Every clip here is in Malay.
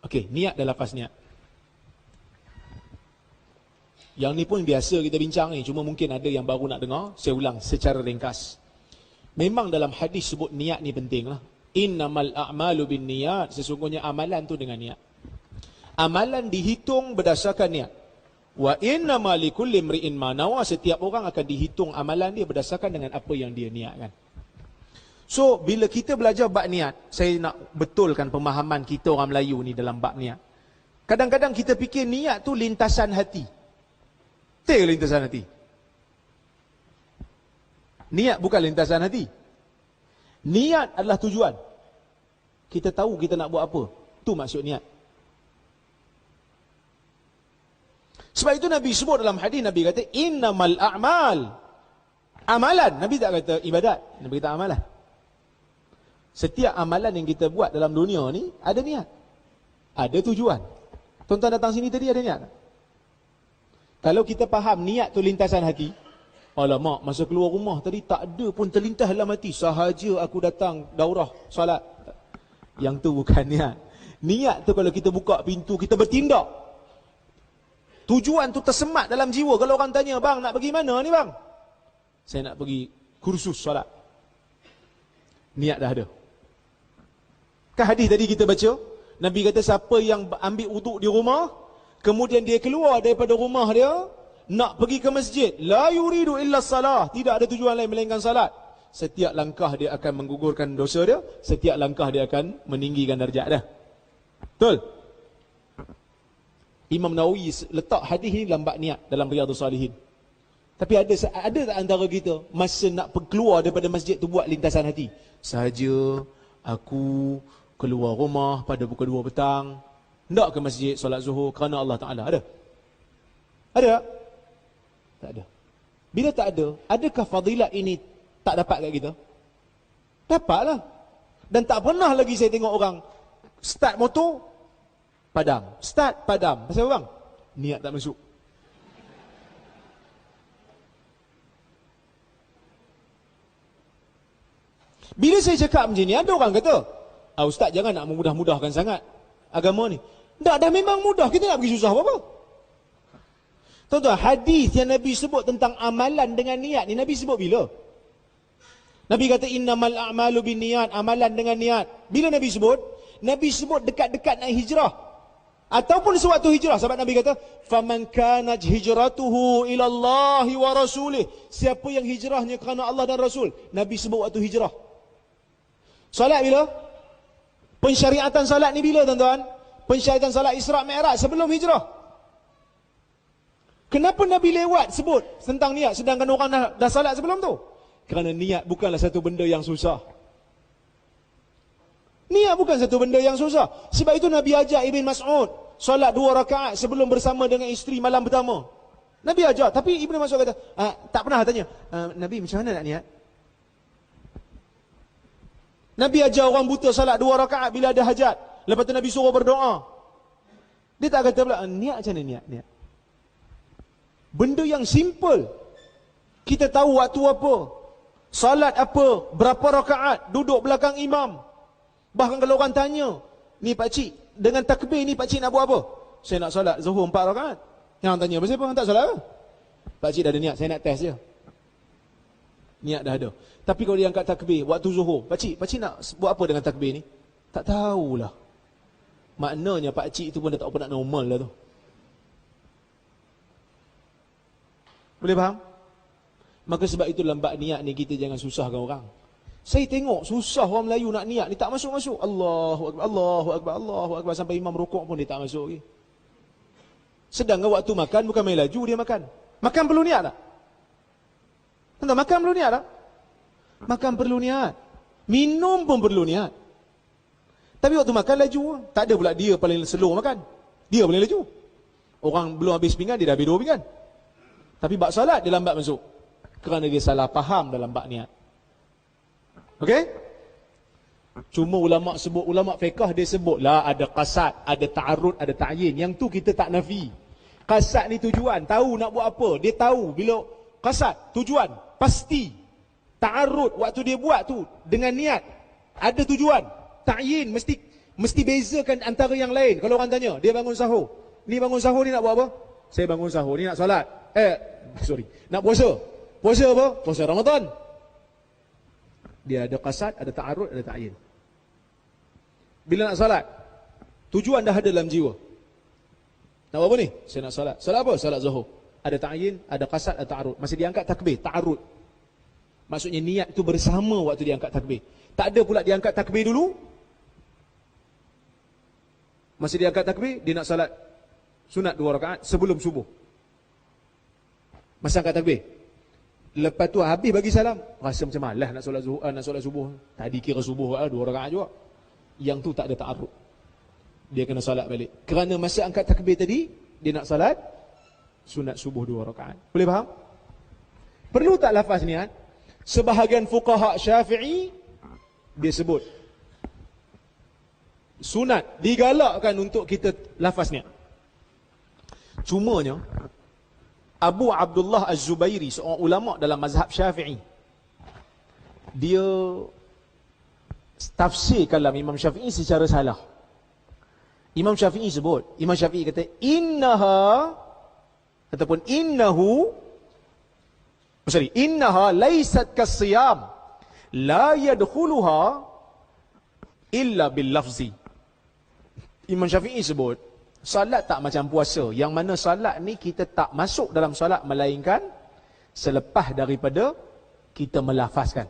Okey, niat dan lafaz niat. Yang ni pun biasa kita bincang ni, cuma mungkin ada yang baru nak dengar. Saya ulang secara ringkas. Memang dalam hadis sebut niat ni penting lah. Innamal a'malu bin niat. Sesungguhnya amalan tu dengan niat. Amalan dihitung berdasarkan niat. Wa innamal likulli imri'in ma nawa. Setiap orang akan dihitung amalan dia berdasarkan dengan apa yang dia niatkan. So, bila kita belajar bab niat, saya nak betulkan pemahaman kita orang Melayu ni dalam bab niat. Kadang-kadang kita fikir niat tu lintasan hati. Betul ke lintasan hati? Niat bukan lintasan hati. Niat adalah tujuan. Kita tahu kita nak buat apa. Itu maksud niat. Sebab itu Nabi sebut dalam hadis, Nabi kata, innamal a'mal. Amalan. Nabi tak kata ibadat. Nabi kata amalan. Setiap amalan yang kita buat dalam dunia ni, ada niat. Ada tujuan. Tuan-tuan datang sini tadi ada niat tak? Kalau kita faham niat tu lintasan hati, alamak, masa keluar rumah tadi tak ada pun terlintas dalam hati, sahaja aku datang daurah, solat. Yang tu bukan niat. Niat tu kalau kita buka pintu, kita bertindak. Tujuan tu tersemat dalam jiwa. Kalau orang tanya, bang nak pergi mana ni bang? Saya nak pergi kursus solat. Niat dah ada. Kan hadis tadi kita baca, Nabi kata siapa yang ambil wuduk di rumah, kemudian dia keluar daripada rumah dia, nak pergi ke masjid, la yuridu illa salah, tidak ada tujuan lain melainkan salat. Setiap langkah dia akan menggugurkan dosa dia, setiap langkah dia akan meninggikan darjat dia. Betul? Imam Nawawi letak hadis ni dalam bab niat dalam Riyadhus Salihin. Tapi ada tak antara kita masa nak keluar daripada masjid tu buat lintasan hati, sahaja aku keluar rumah pada pukul 2 petang, nak ke masjid solat zuhur kerana Allah Ta'ala. Ada? Ada tak? Tak ada. Bila tak ada, adakah fadilat ini tak dapat kat kita? Dapatlah. Dan tak pernah lagi saya tengok orang start motor, padam. Start, padam. Pasal apa bang? Niat tak masuk. Bila saya cakap macam ni, ada orang kata, Ustaz jangan nak memudah-mudahkan sangat agama ni. Tak, dah memang mudah. Kita nak pergi susah apa-apa. Tuan-tuan, hadis yang Nabi sebut tentang amalan dengan niat ni, Nabi sebut bila? Nabi kata, innamal a'malu bin niat, amalan dengan niat. Bila Nabi sebut? Nabi sebut dekat-dekat nak hijrah. Ataupun sewaktu hijrah. Sebab Nabi kata, faman kanat hijratuhu ilallahi wa rasulih. Siapa yang hijrahnya kerana Allah dan Rasul. Nabi sebut waktu hijrah. Salat bila? Pensyariatan salat ni bila tuan-tuan? Pensyariatan salat Isra' Mi'raj sebelum hijrah. Kenapa Nabi lewat sebut tentang niat sedangkan orang dah salat sebelum tu? Kerana niat bukanlah satu benda yang susah. Niat bukan satu benda yang susah. Sebab itu Nabi ajak Ibn Mas'ud solat 2 rakaat sebelum bersama dengan isteri malam pertama. Nabi ajak, tapi Ibn Mas'ud kata, tak pernah tanya, Nabi macam mana nak niat? Nabi ajar orang buta salat 2 rakaat bila ada hajat. Lepas tu Nabi suruh berdoa. Dia tak kata pula, niat macam mana niat? Benda yang simple. Kita tahu waktu apa, salat apa, berapa rakaat, duduk belakang imam. Bahkan kalau orang tanya, ni pakcik, dengan takbir ni pakcik nak buat apa? Saya nak salat zuhur 4 rakaat. Yang orang tanya, pasal apa? Tak salat apa? Pakcik dah ada niat, saya nak test je. Niat dah ada. Tapi kalau dia angkat takbir waktu zuhur, pakcik nak buat apa dengan takbir ni? Tak tahulah. Maknanya pakcik tu pun dah tak apa nak normal lah tu. Boleh faham? Maka sebab itu dalam bab niat ni kita jangan susahkan orang. Saya tengok susah orang Melayu nak niat ni tak masuk-masuk. Allahu Akbar, Allahu Akbar, Allahu Akbar, sampai imam rukuk pun dia tak masuk lagi. Sedangkan waktu makan bukan main laju dia makan. Makan perlu niat tak? Entah, makan perlu niat tak? Makan perlu niat. Minum pun perlu niat. Tapi waktu makan laju. Tak ada pula dia paling slow makan. Dia paling laju. Orang belum habis pinggan, dia dah habis 2 pinggan. Tapi bab salat dia lambat masuk. Kerana dia salah faham dalam bab niat. Okey? Cuma ulama' sebut, ulama' fiqh dia sebutlah ada qasad, ada ta'arud, ada ta'yin. Yang tu kita tak nafi. Qasad ni tujuan, tahu nak buat apa. Dia tahu bila qasad, tujuan, pasti. Ta'arud, waktu dia buat tu dengan niat, ada tujuan. Ta'yin, mesti Mesti bezakan antara yang lain. Kalau orang tanya, dia bangun sahur. Ni bangun sahur ni nak buat apa? Saya bangun sahur ni nak solat. Nak puasa. Puasa apa? Puasa Ramadan. Dia ada qasad, ada ta'arud, ada ta'yin. Bila nak salat, tujuan dah ada dalam jiwa. Nak buat apa ni? Saya nak salat. Salat apa? Salat zuhur. Ada ta'yin, ada qasad, ada ta'arud. Masih diangkat takbir, ta'arud. Maksudnya niat tu bersama waktu diangkat takbir. Tak ada pula diangkat takbir dulu. Masih diangkat takbir, dia nak salat sunat 2 rakaat sebelum subuh. Masa angkat takbir. Lepas tu habis bagi salam, rasa macam malas nak solat zuhur, nak solat subuh. Tadi kira subuh 2 rakaat juga. Yang tu tak ada ta'arud. Dia kena salat balik. Kerana masa angkat takbir tadi, dia nak salat sunat subuh 2 rakaat. Boleh faham? Perlu tak lafaz niat? Sebahagian fuqaha Syafi'i dia sebut sunat digalakkan untuk kita lafaz niat. Cumanya Abu Abdullah Az-Zubairi, seorang ulama dalam mazhab Syafi'i, dia tafsir kalam Imam Syafi'i secara salah. Imam Syafi'i sebut, Imam Syafi'i kata innaha ataupun innaha laysat kasiyam la yadkhuluha illa bil lafzi. Imam Syafi'i sebut salat tak macam puasa, yang mana salat ni kita tak masuk dalam salat melainkan selepas daripada kita melafazkan.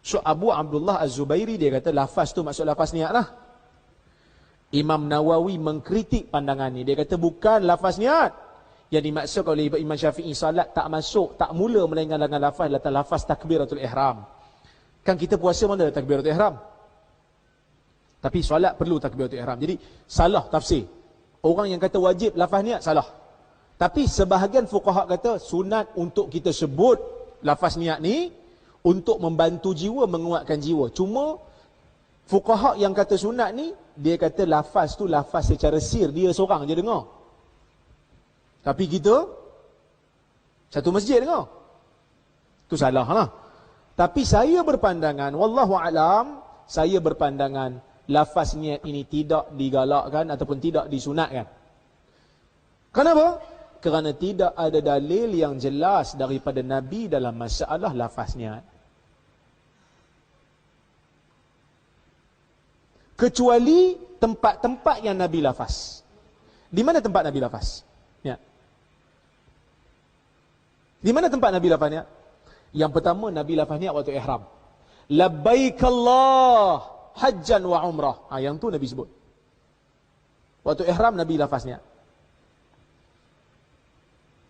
So Abu Abdullah Az-Zubairi dia kata lafaz tu maksud lafaz niat lah. Imam Nawawi mengkritik pandangan ni. Dia kata bukan lafaz niat. Yang dimaksud oleh Imam Syafi'i salat tak masuk, tak mula melainkan dengan lafaz takbiratul ihram. Kan kita puasa mana ada takbiratul ihram? Tapi solat perlu takbiratul ihram. Jadi salah tafsir. Orang yang kata wajib lafaz niat salah. Tapi sebahagian fuqaha kata sunat untuk kita sebut lafaz niat ni untuk membantu jiwa, menguatkan jiwa. Cuma fuqaha yang kata sunat ni, dia kata lafaz tu lafaz secara sir, dia seorang je dengar. Tapi kita satu masjid dengar. Tu salah lah. Tapi saya berpandangan, wallahu alam, saya berpandangan lafaz niat ini tidak digalakkan ataupun tidak disunatkan. Kenapa? Kerana tidak ada dalil yang jelas daripada Nabi dalam masalah lafaz niat. Kecuali tempat-tempat yang Nabi lafaz. Di mana tempat Nabi lafaz? Ya. Di mana tempat Nabi lafaz niat? Yang pertama Nabi lafaz niat waktu ihram. Labbaik Allah hajjan wa umrah. Yang tu Nabi sebut. Waktu ihram Nabi lafaz niat.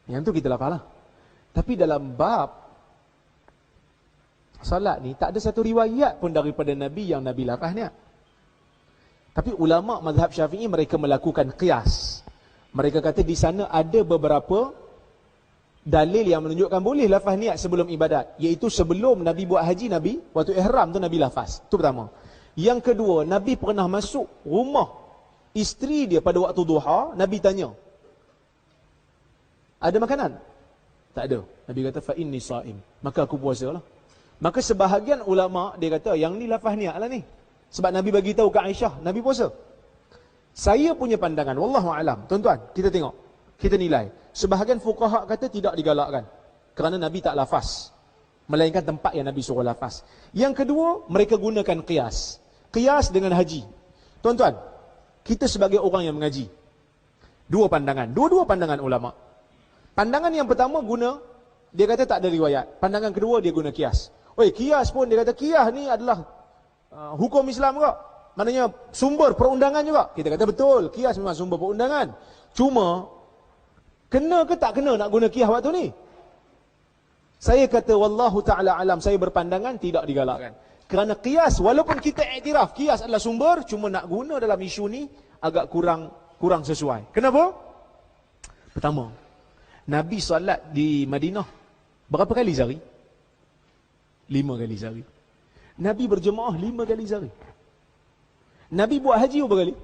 Yang tu kita lafaz lah. Tapi dalam bab salat ni tak ada satu riwayat pun daripada Nabi yang Nabi lafaz niat. Tapi ulama mazhab Syafi'i mereka melakukan qiyas. Mereka kata di sana ada beberapa dalil yang menunjukkan boleh lafaz niat sebelum ibadat. Iaitu sebelum Nabi buat haji, Nabi waktu ihram tu Nabi lafaz. Itu pertama. Yang kedua, Nabi pernah masuk rumah isteri dia pada waktu duha. Nabi tanya, ada makanan? Tak ada. Nabi kata, fa inni saim. Maka aku puasa lah. Maka sebahagian ulama dia kata, yang ni lafaz niat lah ni. Sebab Nabi bagi tahu ke Aisyah, Nabi puasa. Saya punya pandangan, wallahu alam. Tuan-tuan, kita tengok, kita nilai. Sebahagian fuqaha kata tidak digalakkan kerana Nabi tak lafaz, melainkan tempat yang Nabi suruh lafaz. Yang kedua, mereka gunakan qiyas. Qiyas dengan haji. Tuan-tuan, kita sebagai orang yang mengaji, dua pandangan, dua-dua pandangan ulama. Pandangan yang pertama guna, dia kata tak ada riwayat. Pandangan kedua dia guna qiyas. Qiyas pun dia kata qiyas ni adalah hukum Islam juga. Maknanya sumber perundangan juga. Kita kata betul, qiyas memang sumber perundangan. Cuma kena ke tak kena nak guna qiyas waktu ni? Saya kata wallahu taala alam, saya berpandangan tidak digalakkan. Kerana qiyas, walaupun kita iktiraf qiyas adalah sumber, cuma nak guna dalam isu ni agak kurang sesuai. Kenapa? Pertama, Nabi solat di Madinah berapa kali sehari? 5 kali sehari. Nabi berjemaah 5 kali sehari. Nabi buat haji berapa kali?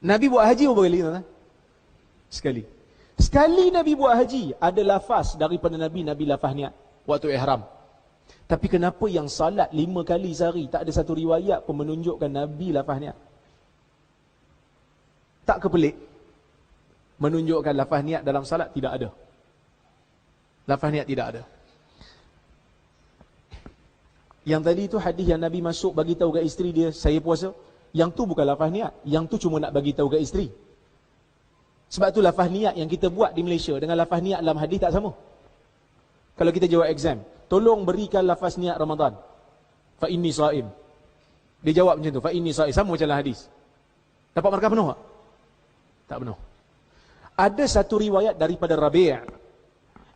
Nabi buat haji berapa kali? Sekali. Sekali Nabi buat haji, ada lafaz daripada Nabi lafaz niat waktu ihram. Tapi kenapa yang salat 5 kali sehari tak ada satu riwayat pun menunjukkan Nabi lafaz niat? Tak kepelik? Menunjukkan lafaz niat dalam salat tidak ada. Lafaz niat tidak ada. Yang tadi tu hadis yang Nabi masuk bagi tahu kat isteri dia, saya puasa. Yang tu bukan lafaz niat. Yang tu cuma nak bagi tahu kat isteri. Sebab tu lafaz niat yang kita buat di Malaysia dengan lafaz niat dalam hadis tak sama. Kalau kita jawab exam, tolong berikan lafaz niat Ramadan. Fa inni shaim. Dia jawab macam tu, fa inni shaim, sama macam dalam hadis. Dapat markah penuh tak? Tak penuh. Ada satu riwayat daripada Rabi',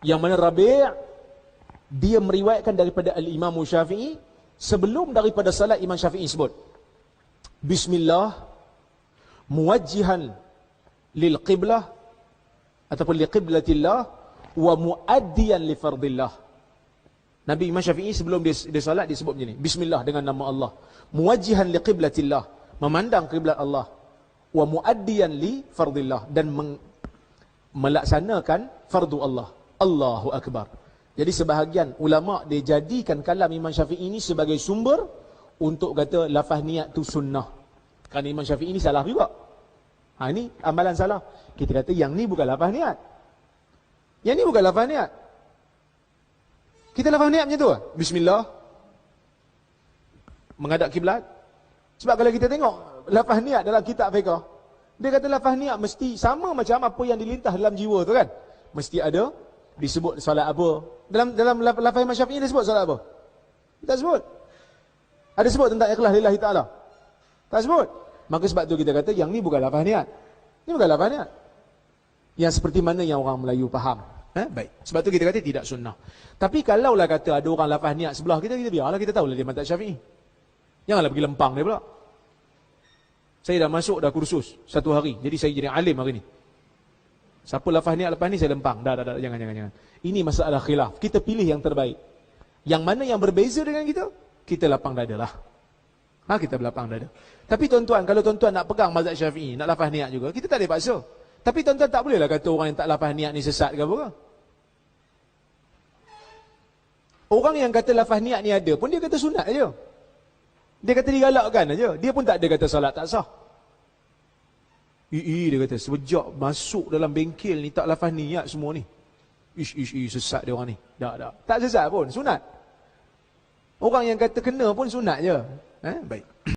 yang mana Rabi' dia meriwayatkan daripada Al-Imam Syafi'i sebelum daripada salat Imam Syafi'i sebut Bismillah muwajjihan lil qiblah ataupun li qiblatillah wa muaddiyan li fardillah. Nabi Imam Syafi'i sebelum dia salat dia sebut macam ni, Bismillah dengan nama Allah, muwajjihan li qiblatillah, memandang kiblat Allah, wa muaddiyan li fardillah, dan melaksanakan fardu Allah. Allahu Akbar. Jadi sebahagian ulama' dia jadikan kalam Imam Syafi'i ini sebagai sumber untuk kata lafaz niat tu sunnah. Kerana Imam Syafi'i ini salah juga. Ini amalan salah. Kita kata yang ni bukan lafaz niat. Yang ni bukan lafaz niat. Kita lafaz niat macam tu lah. Bismillah. Menghadap kiblat. Sebab kalau kita tengok lafaz niat dalam kitab fiqh, dia kata lafaz niat mesti sama macam apa yang dilintas dalam jiwa tu kan. Mesti ada disebut solat apa. Dalam lafaz Imam Syafi'i dia sebut solat apa? Tak sebut. Ada sebut tentang ikhlas lillahi ta'ala? Tak sebut. Maka sebab tu kita kata yang ni bukan lafaz niat. Ni bukan lafaz niat. Yang seperti mana yang orang Melayu faham. Baik. Sebab tu kita kata tidak sunnah. Tapi kalaulah kata ada orang lafaz niat sebelah kita, kita biarlah, kita tahulah dia mazhab Syafi'i. Janganlah pergi lempang dia pula. Saya dah masuk dah kursus 1 hari. Jadi saya jadi alim hari ni. Siapa lafaz niat lepas ni saya lempang. Dah, jangan. Ini masalah khilaf. Kita pilih yang terbaik. Yang mana yang berbeza dengan kita, kita lapang dada lah. Kita berlapang dada. Tapi tuan-tuan, kalau tuan-tuan nak pegang mazhab Syafi'i, nak lafaz niat juga, kita tak boleh paksa. Tapi tuan-tuan tak bolehlah kata orang yang tak lafaz niat ni sesat ke apa. Orang yang kata lafaz niat ni ada pun dia kata sunat aja. Dia kata digalakkan aja. Dia pun tak ada kata solat tak sah. Dia kata sejak masuk dalam bengkel ni tak lafaz niat semua ni. Sesat dia orang ni. Tak sesat pun, sunat. Orang yang kata kena pun sunat je. Baik.